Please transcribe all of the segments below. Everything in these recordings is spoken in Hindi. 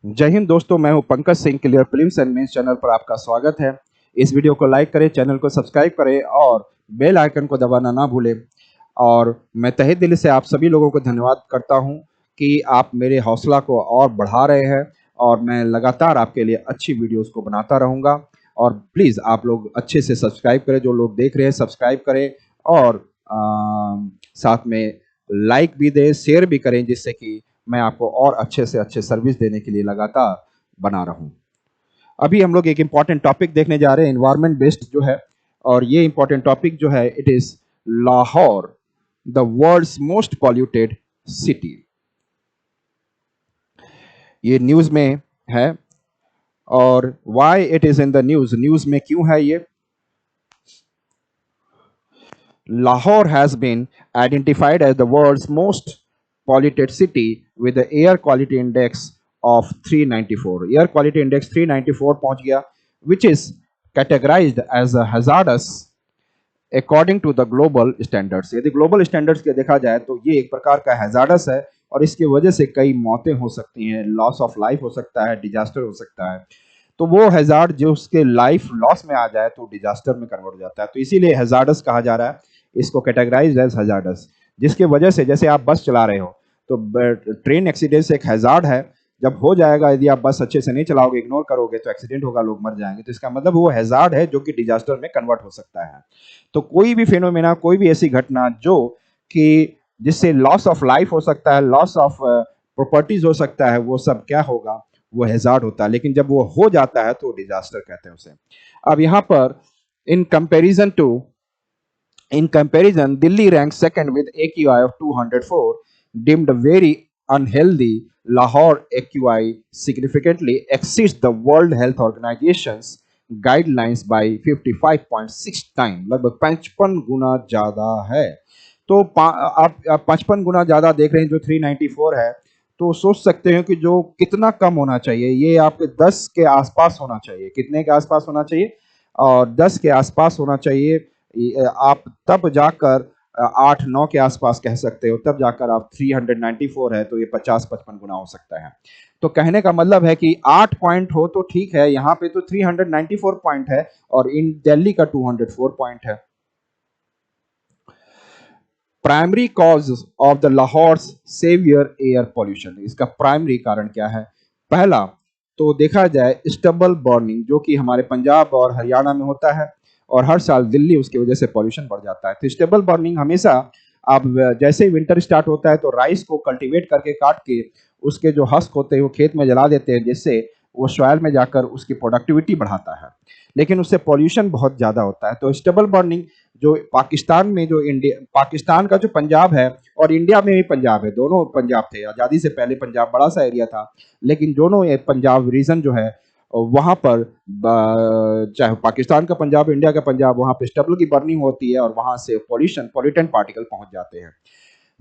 जय हिंद दोस्तों, मैं हूं Pankaj Singh. Clear films and mains channel पर आपका स्वागत है। इस वीडियो को लाइक करें, चैनल को सब्सक्राइब करें और बेल आइकन को दबाना ना भूलें। और मैं तहे दिल से आप सभी लोगों को धन्यवाद करता हूं कि आप मेरे हौसला को और बढ़ा रहे हैं और मैं लगातार आपके लिए अच्छी वीडियोस को बनाता रहूंगा। और प्लीज़ आप लोग अच्छे से सब्सक्राइब करें, जो लोग देख रहे हैं सब्सक्राइब करें और साथ में लाइक भी दें, शेयर भी करें, जिससे कि मैं आपको और अच्छे से अच्छे सर्विस देने के लिए लगातार बना रहा हूं। अभी हम लोग एक इंपॉर्टेंट टॉपिक देखने जा रहे हैं, एनवायरमेंट बेस्ड जो है। और ये इंपॉर्टेंट टॉपिक जो है, it is Lahore, the world's most polluted city. ये न्यूज में है। और why it is in the news, news में क्यों है ये? Lahore has been identified as the world's most polluted city with the air quality index of 394. Air quality index 394 पहुंच गया, which is categorized as a hazardous according to the global standards. यदि global standards के देखा जाए तो ये एक प्रकार का hazardous है और इसकी वजह से कई मौतें हो सकती हैं, लॉस ऑफ लाइफ हो सकता है, डिजास्टर हो सकता है। तो वो हैजार्ड जो उसके लाइफ लॉस में आ जाए तो डिजास्टर में कन्वर्ट हो जाता है, तो इसीलिए हैजार्डस कहा जा रहा है, इसको कैटेगराइज एज हैजार्डस। जिसके वजह से जैसे आप बस चला रहे हो तो ट्रेन एक्सीडेंट एक हैजार्ड है, जब हो जाएगा, यदि आप बस अच्छे से नहीं चलाओगे, इग्नोर करोगे तो एक्सीडेंट होगा, लोग मर जाएंगे। तो इसका मतलब वो हैजार्ड है जो कि डिजास्टर में कन्वर्ट हो सकता है। तो कोई भी फेनोमेना, कोई भी ऐसी घटना जो कि जिससे लॉस ऑफ लाइफ हो सकता है, लॉस ऑफ प्रॉपर्टीज हो सकता है, वो सब क्या होगा? वो हैजार्ड होता है। लेकिन जब वो हो जाता है तो डिजास्टर कहते हैं उसे। अब यहाँ पर in comparison Delhi rank second with AQI of 204, deemed very unhealthy. Lahore AQI significantly exceeds the World Health Organization's guidelines by 55.6 time, लगभग 55 गुना ज्यादा है। तो आप 55 गुना ज्यादा देख रहे हैं जो 394 है, तो सोच सकते हैं कि जो कितना कम होना चाहिए, ये आपके 10 के आसपास होना चाहिए। कितने के आसपास होना चाहिए? और 10 के आसपास होना चाहिए। आप तब जाकर 8-9 के आसपास कह सकते हो, तब जाकर आप 394 है तो ये 50-55 गुना हो सकता है। तो कहने का मतलब है कि 8 पॉइंट हो तो ठीक है, यहाँ पे तो 394 पॉइंट है और इन दिल्ली का 204 पॉइंट है। Primary cause of the Lahore severe air pollution, इसका प्राइमरी कारण क्या है? पहला तो देखा जाए स्टबल बर्निंग, जो कि हमारे पंजाब और हरियाणा में होता है और हर साल दिल्ली उसकी वजह से पॉल्यूशन बढ़ जाता है। तो स्टेबल बर्निंग हमेशा, आप जैसे ही विंटर स्टार्ट होता है तो राइस को कल्टीवेट करके काट के उसके जो हस्क होते हैं वो खेत में जला देते हैं, जिससे वो सॉइल में जाकर उसकी प्रोडक्टिविटी बढ़ाता है, लेकिन उससे पॉल्यूशन बहुत ज़्यादा होता है। तो स्टेबल बर्निंग जो पाकिस्तान में, जो इंडिया, पाकिस्तान का जो पंजाब है और इंडिया में भी पंजाब है, दोनों पंजाब थे। आज़ादी से पहले पंजाब बड़ा सा एरिया था, लेकिन दोनों ये पंजाब रीजन जो है वहाँ पर, चाहे पाकिस्तान का पंजाब, इंडिया का पंजाब, वहाँ पे स्टबल की बर्निंग होती है और वहाँ से पॉल्यूटेंट पार्टिकल पहुँच जाते हैं।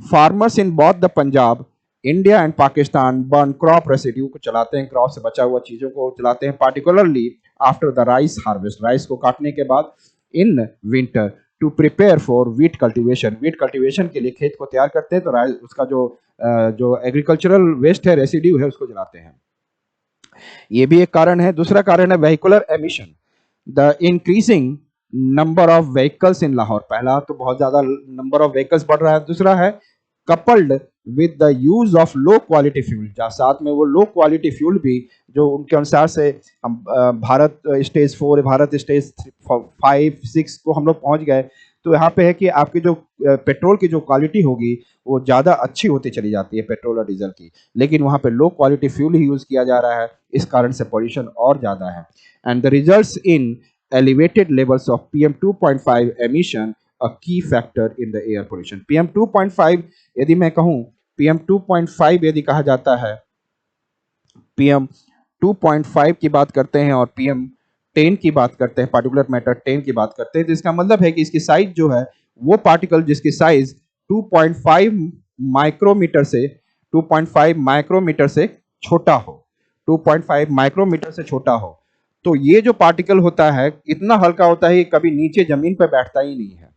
Farmers in both the Punjab, India and Pakistan burn crop residue को चलाते हैं, क्रॉप से बचा हुआ चीज़ों को चलाते हैं, particularly after the rice harvest, rice को काटने के बाद in winter to prepare for wheat cultivation, wheat cultivation के लिए खेत को तैयार करते हैं, तो राइस उसका जो एग्रीकल्चरल वेस्ट है, रेसिड्यू है, उसको जलाते हैं। ये भी एक कारण है। दूसरा कारण है vehicular emission, the increasing number of vehicles इन लाहौर। पहला तो बहुत ज्यादा नंबर ऑफ व्हीकल्स बढ़ रहा है। दूसरा है coupled with the use of low quality fuel, जहाँ साथ में वो लो क्वालिटी फ्यूल भी, जो उनके अनुसार से हम भारत स्टेज 4, भारत स्टेज 5, 6 को हम लोग पहुंच गए। तो यहाँ पे है कि आपकी जो पेट्रोल की जो क्वालिटी होगी वो ज़्यादा अच्छी होती चली जाती है, पेट्रोल और डीजल की, लेकिन वहाँ पे लो क्वालिटी फ्यूल ही यूज़ किया जा रहा है, इस कारण से पॉल्यूशन और ज़्यादा है। And the results in elevated levels of PM2.5 emission, a key factor in the air pollution. PM2.5 यदि मैं कहूँ, PM2.5 यदि कहा जाता है, PM2.5 की बात करते हैं और PM10 की बात करते हैं, पार्टिकुलर मैटर 10 की बात करते हैं, तो इसका मतलब है कि इसकी साइज जो है, वो पार्टिकल जिसकी साइज 2.5 माइक्रोमीटर से 2.5 माइक्रोमीटर से छोटा हो, 2.5 माइक्रोमीटर से छोटा हो, तो ये जो पार्टिकल होता है इतना हल्का होता है कि कभी नीचे जमीन पर बैठता ही नहीं है।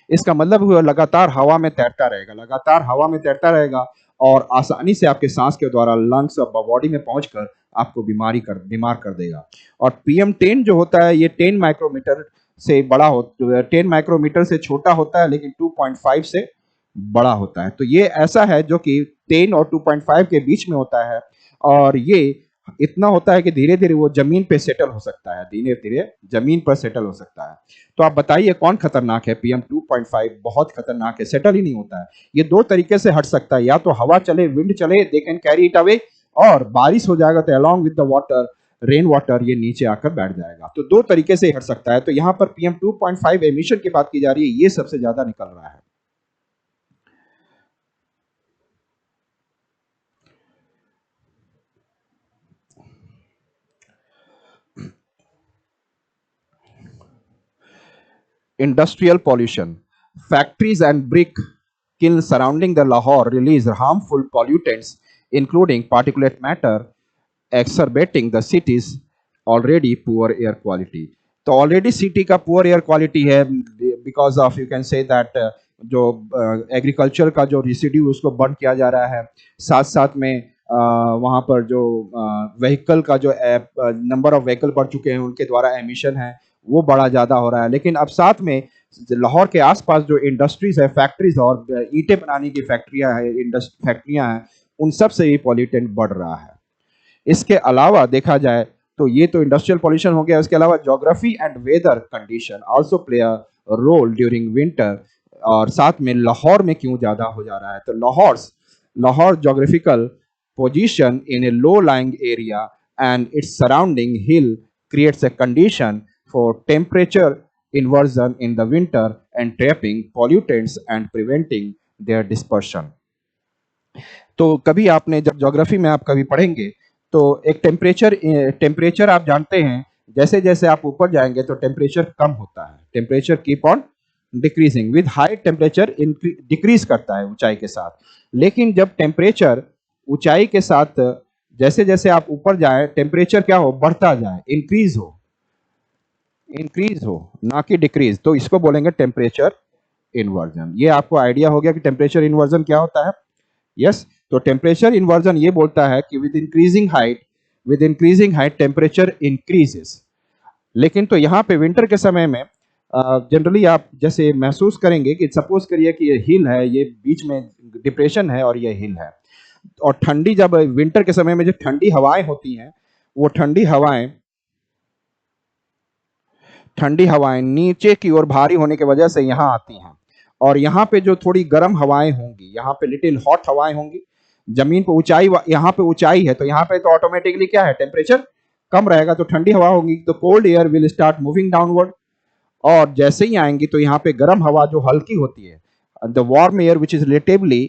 इसका मतलब वो लगातार हवा में तैरता रहेगा, लगातार हवा में तैरता रहेगा और आसानी से आपके सांस के द्वारा लंग्स और बॉडी में पहुंचकर आपको बीमार कर देगा। और PM10 जो होता है ये 10 माइक्रोमीटर से बड़ा हो 10 माइक्रोमीटर से छोटा होता है, लेकिन 2.5 से बड़ा होता है। तो ये ऐसा है जो कि 10 और 2.5 के बीच में होता है, और ये इतना होता है कि धीरे धीरे वो जमीन पे सेटल हो सकता है, धीरे धीरे जमीन पर सेटल हो सकता है। तो आप बताइए कौन खतरनाक है? PM2.5 बहुत खतरनाक है, सेटल ही नहीं होता है। ये दो तरीके से हट सकता है, या तो हवा चले, विंड चले, they can carry it away, और बारिश हो जाएगा तो along with the water, rain water, ये नीचे आकर बैठ जाएगा। तो दो तरीके से हट सकता है। तो यहाँ पर PM2.5 एमिशन की बात की जा रही है, ये सबसे ज्यादा निकल रहा है। Industrial pollution. Factories and brick kilns surrounding the Lahore release harmful pollutants, including particulate matter, exacerbating the city's already poor air quality. तो ऑलरेडी सिटी का पुअर एयर क्वालिटी है, because of you can say that जो एग्रीकल्चर का जो रिसिड्यू उसको बर्न किया जा रहा है, साथ साथ में वहाँ पर जो व्हीकल का जो नंबर ऑफ व्हीकल बढ़ चुके हैं उनके द्वारा एमिशन है वो बड़ा ज़्यादा हो रहा है। लेकिन अब साथ में लाहौर के आसपास जो इंडस्ट्रीज है, फैक्ट्रीज और ईंटें बनाने की फैक्ट्रियाँ हैं, उन सब से ये पॉल्यूटेंट बढ़ रहा है। इसके अलावा देखा जाए तो ये तो इंडस्ट्रियल पॉल्यूशन हो गया, इसके अलावा geography and weather condition also play a role during winter. और साथ में लाहौर में क्यों ज़्यादा हो जा रहा है? तो Lahore geographical position in a low-lying area and its surrounding hill creates a condition for temperature inversion in the winter and trapping pollutants and preventing their dispersion. तो कभी आपने जब ज्योग्राफी में आप कभी पढ़ेंगे तो एक टेम्परेचर आप जानते हैं, जैसे जैसे आप ऊपर जाएंगे तो टेम्परेचर कम होता है, temperature keep on decreasing with high temperature decrease करता है ऊंचाई के साथ। लेकिन जब टेम्परेचर ऊंचाई के साथ जैसे जैसे आप ऊपर जाए टेम्परेचर क्या हो? बढ़ता जाए, इंक्रीज हो ना कि डिक्रीज। तो इसको बोलेंगे टेम्परेचर इन्वर्जन। ये आपको आइडिया हो गया कि टेम्परेचर इन्वर्जन क्या होता है? यस। तो टेम्परेचर इन्वर्जन ये बोलता है कि with increasing height temperature increases. लेकिन तो यहाँ पे विंटर के समय में जनरली आप जैसे महसूस करेंगे कि सपोज करिए कि ये हिल है, ये बीच में डिप्रेशन है और ये हिल है, और ठंडी जब विंटर के समय में जो ठंडी हवाएं होती हैं, वो ठंडी हवाएं नीचे की ओर भारी होने की वजह से यहाँ आती हैं, और यहाँ पे जो थोड़ी गर्म हवाएं होंगी, यहाँ पे लिटिल हॉट हवाएं होंगी, जमीन पे ऊंचाई, यहाँ पे ऊंचाई है तो यहाँ पे तो ऑटोमेटिकली क्या है? टेम्परेचर कम रहेगा, तो ठंडी हवा होगी, तो cold air will start moving downward. और जैसे ही आएंगी तो यहाँ पे गर्म हवा जो हल्की होती है, the warm air which is relatively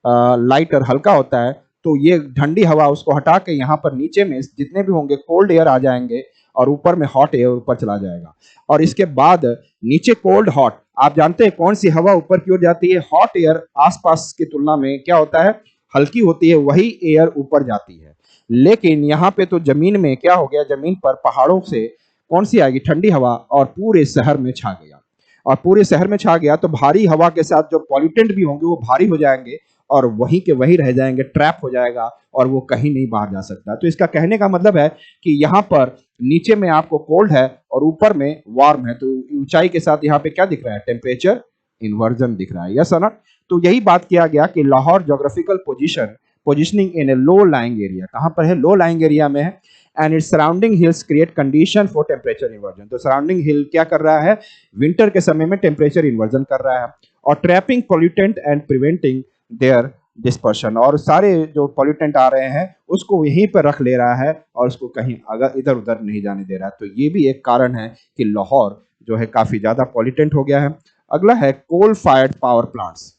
lighter, हल्का होता है, तो ये ठंडी हवा उसको हटा के यहाँ पर नीचे में जितने भी होंगे कोल्ड एयर आ जाएंगे, और ऊपर में हॉट एयर ऊपर चला जाएगा। और इसके बाद नीचे कोल्ड हॉट, आप जानते हैं कौन सी हवा ऊपर की ओर जाती है? हॉट एयर आसपास की तुलना में क्या होता है? हल्की होती है, वही एयर ऊपर जाती है। लेकिन यहाँ पे तो जमीन में क्या हो गया? जमीन पर पहाड़ों से कौन सी आएगी? ठंडी हवा, और पूरे शहर में छा गया, और पूरे शहर में छा गया तो भारी हवा के साथ जो पॉल्यूटेंट भी होंगे वो भारी हो जाएंगे और वहीं के वहीं रह जाएंगे, ट्रैप हो जाएगा और वो कहीं नहीं बाहर जा सकता। तो इसका कहने का मतलब है कि यहाँ पर नीचे में आपको कोल्ड है और ऊपर में वार्म है, तो ऊंचाई के साथ यहाँ पे क्या दिख रहा है? टेम्परेचर इन्वर्जन दिख रहा है। यस ना? तो यही बात किया गया कि लाहौर ज्योग्राफिकल पोजिशनिंग इन ए लो लाइंग एरिया, कहाँ पर है? लो लाइंग एरिया में है, and its surrounding hills create condition for temperature inversion. तो सराउंडिंग हिल क्या कर रहा है? विंटर के समय में टेम्परेचर इन्वर्जन कर रहा है, और trapping pollutant and preventing their dispersion, और सारे जो पॉल्यूटेंट आ रहे हैं उसको यहीं पर रख ले रहा है और उसको कहीं अगर इधर उधर नहीं जाने दे रहा है। तो ये भी एक कारण है कि लाहौर जो है काफी ज्यादा पॉल्यूटेंट हो गया है। अगला है कोल फायर्ड पावर प्लांट्स।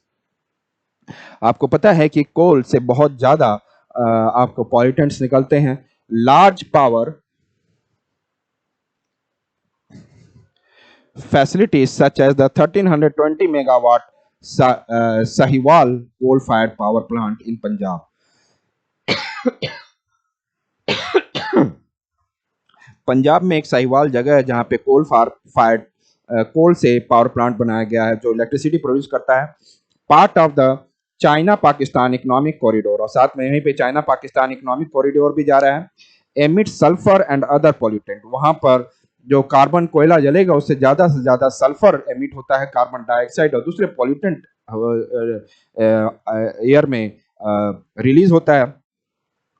आपको पता है कि कोल से बहुत ज्यादा आपको पॉल्यूटेंट्स निकलते हैं। Large power facilities such as the 1320 megawatt Sahiwal coal fired power plant in Punjab. Punjab में एक साहिवाल जगह है जहां पे फायर्ड कोल से पावर प्लांट बनाया गया है जो इलेक्ट्रिसिटी प्रोड्यूस करता है। Part of the China Pakistan economic corridor, और साथ में यहीं पे चाइना पाकिस्तान इकोनॉमिक कॉरिडोर भी जा रहा है। emit sulfur and other pollutant, वहां पर जो कार्बन कोयला जलेगा उससे ज्यादा से ज्यादा सल्फर एमिट होता है, कार्बन डाइऑक्साइड और दूसरे पॉल्यूटेंट एयर में रिलीज होता है,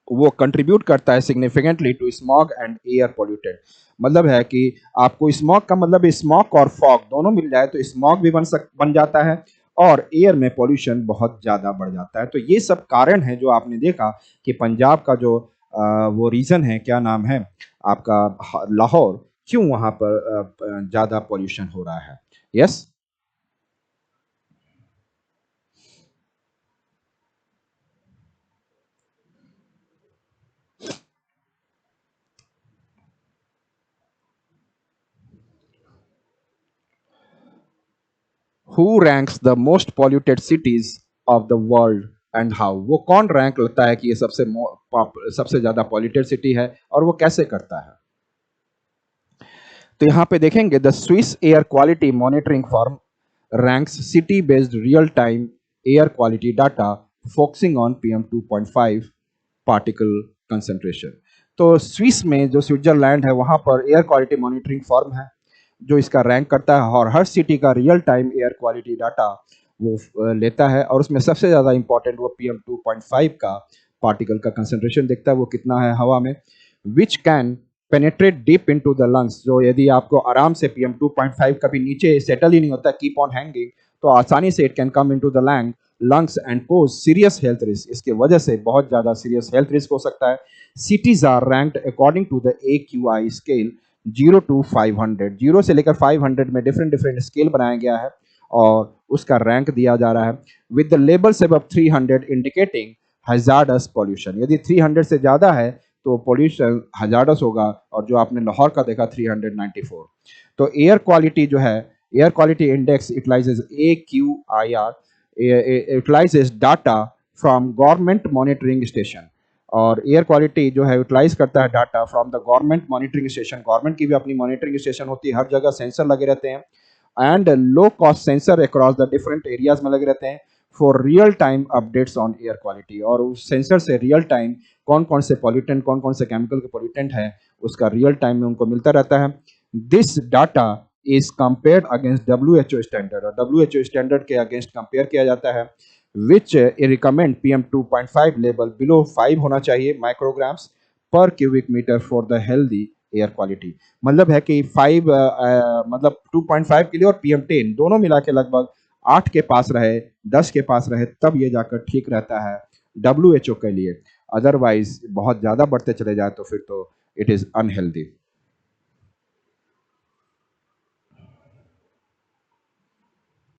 वो कंट्रीब्यूट करता है significantly to smog and air pollutant. मतलब है कि आपको स्मॉग का मतलब स्मॉग और फॉग दोनों मिल जाए तो स्मॉग भी बन जाता है और एयर में पॉल्यूशन बहुत ज़्यादा बढ़ जाता है। तो ये सब कारण है जो आपने देखा कि पंजाब का जो वो रीज़न है, क्या नाम है आपका, लाहौर, क्यों वहाँ पर ज़्यादा पॉल्यूशन हो रहा है। Yes. Who ranks the most polluted cities of the world and how, वो कौन रैंक लगता है कि ये सबसे ज्यादा पॉल्यूटेड सिटी है और वो कैसे करता है। तो यहाँ पे देखेंगे the Swiss air quality monitoring form ranks city based real time air quality data focusing on PM 2.5 particle concentration. तो स्विस में जो स्विट्जरलैंड है वहाँ पर एयर क्वालिटी मॉनिटरिंग फॉर्म है जो इसका रैंक करता है और हर सिटी का real time air quality data वो लेता है और उसमें सबसे ज़्यादा इंपॉर्टेंट वो PM 2.5 का पार्टिकल का कंसंट्रेशन देखता है, वो कितना है हवा में, which can penetrate deep into the lungs, जो यदि आपको आराम से PM 2.5 कभी नीचे सेटल ही नहीं होता, कीप ऑन हैंगिंग, तो आसानी से it can come into the lungs and pose serious health risk, इसके वजह से बहुत ज़्यादा सीरियस हेल्थ रिस्क हो सकता है। Cities are ranked according to the AQI scale 0 to 500, 0 से लेकर 500 में डिफरेंट डिफरेंट स्केल बनाया गया है और उसका रैंक दिया जा रहा है with the labels above 300 indicating hazardous pollution. यदि 300 से ज़्यादा है तो पॉल्यूशन हजार्डस होगा और जो आपने लाहौर का देखा 394। तो एयर क्वालिटी जो है, air quality index utilises AQIR, utilises data from government monitoring station, और एयर क्वालिटी जो है यूटिलाइज करता है data from the government monitoring station, government की भी अपनी मॉनिटरिंग स्टेशन होती है, हर जगह सेंसर लगे रहते हैं and low cost sensor across the different areas में लगे रहते हैं for real time updates on air quality, और उस सेंसर से रियल टाइम कौन कौन से पॉल्यूटेंट, कौन कौन से केमिकल के पॉल्यूटेंट है उसका रियल टाइम में उनको मिलता रहता है। This data is compared against WHO standard, और WHO स्टैंडर्ड के अगेंस्ट कंपेयर किया जाता है which recommend PM 2.5 level below 5 होना चाहिए micrograms per cubic metre for the healthy air quality. मतलब है कि 5 मतलब 2.5 के लिए और PM 10 दोनों मिला के लगभग 8 के पास रहे, 10 के पास रहे, तब ये जाकर ठीक रहता है WHO के लिए। अदरवाइज बहुत ज़्यादा बढ़ते चले जाए तो फिर तो इट इज़ अनहेल्दी।